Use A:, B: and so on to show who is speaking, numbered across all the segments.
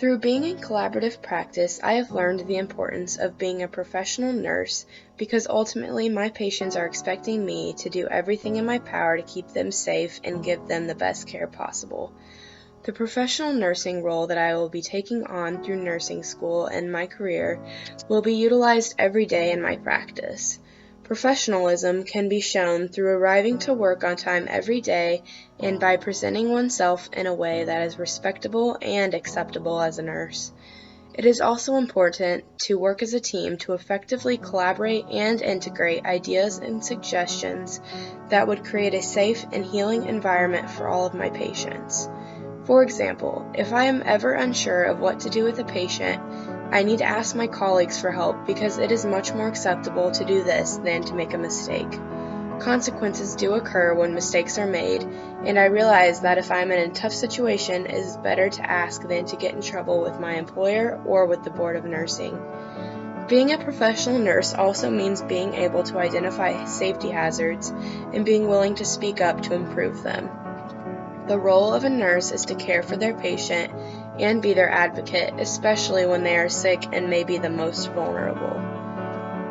A: Through being in collaborative practice, I have learned the importance of being a professional nurse because ultimately my patients are expecting me to do everything in my power to keep them safe and give them the best care possible. The professional nursing role that I will be taking on through nursing school and my career will be utilized every day in my practice. Professionalism can be shown through arriving to work on time every day and by presenting oneself in a way that is respectable and acceptable as a nurse. It is also important to work as a team to effectively collaborate and integrate ideas and suggestions that would create a safe and healing environment for all of my patients. For example, if I am ever unsure of what to do with a patient, I need to ask my colleagues for help because it is much more acceptable to do this than to make a mistake. Consequences do occur when mistakes are made, and I realize that if I'm in a tough situation, it is better to ask than to get in trouble with my employer or with the Board of Nursing. Being a professional nurse also means being able to identify safety hazards and being willing to speak up to improve them. The role of a nurse is to care for their patient and be their advocate, especially when they are sick and may be the most vulnerable.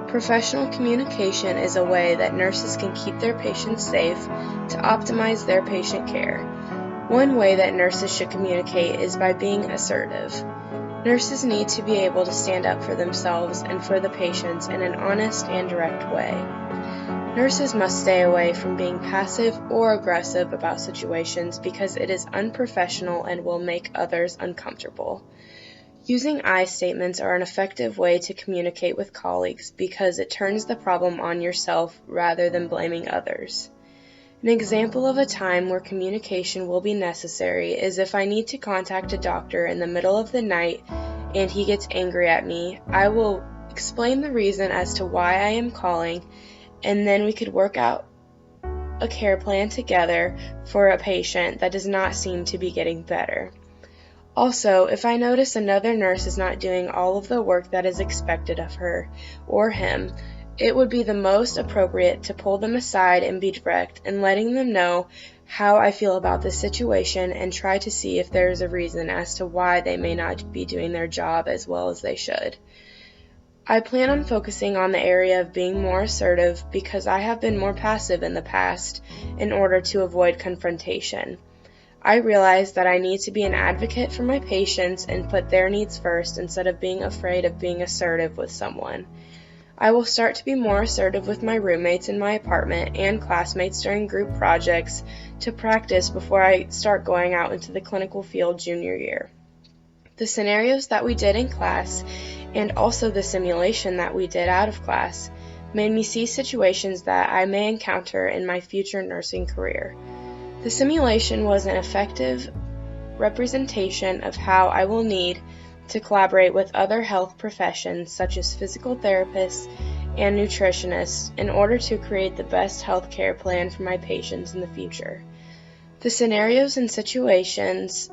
A: Professional communication is a way that nurses can keep their patients safe to optimize their patient care. One way that nurses should communicate is by being assertive. Nurses need to be able to stand up for themselves and for the patients in an honest and direct way. Nurses must stay away from being passive or aggressive about situations because it is unprofessional and will make others uncomfortable. Using I statements are an effective way to communicate with colleagues because it turns the problem on yourself rather than blaming others. An example of a time where communication will be necessary is if I need to contact a doctor in the middle of the night and he gets angry at me. I will explain the reason as to why I am calling, and then we could work out a care plan together for a patient that does not seem to be getting better. Also, if I notice another nurse is not doing all of the work that is expected of her or him, it would be the most appropriate to pull them aside and be direct and letting them know how I feel about the situation and try to see if there is a reason as to why they may not be doing their job as well as they should. I plan on focusing on the area of being more assertive because I have been more passive in the past in order to avoid confrontation. I realize that I need to be an advocate for my patients and put their needs first instead of being afraid of being assertive with someone. I will start to be more assertive with my roommates in my apartment and classmates during group projects to practice before I start going out into the clinical field junior year. The scenarios that we did in class and also the simulation that we did out of class made me see situations that I may encounter in my future nursing career. The simulation was an effective representation of how I will need to collaborate with other health professions such as physical therapists and nutritionists in order to create the best health care plan for my patients in the future. The scenarios and situations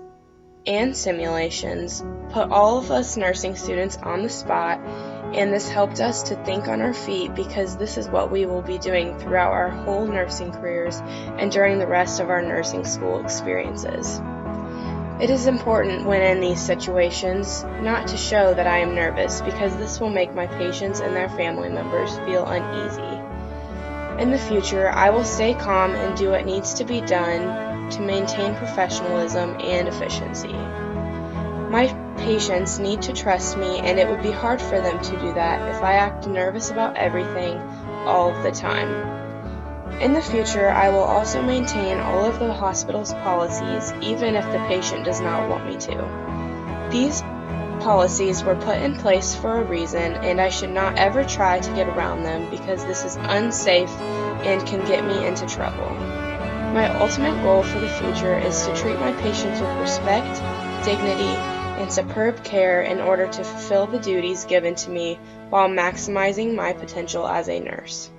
A: and simulations put all of us nursing students on the spot, and this helped us to think on our feet because this is what we will be doing throughout our whole nursing careers and during the rest of our nursing school experiences. It is important when in these situations not to show that I am nervous because this will make my patients and their family members feel uneasy. In the future, I will stay calm and do what needs to be done to maintain professionalism and efficiency. My patients need to trust me, and it would be hard for them to do that if I act nervous about everything all of the time. In the future, I will also maintain all of the hospital's policies, even if the patient does not want me to. These policies were put in place for a reason, and I should not ever try to get around them because this is unsafe and can get me into trouble. My ultimate goal for the future is to treat my patients with respect, dignity, and superb care in order to fulfill the duties given to me while maximizing my potential as a nurse.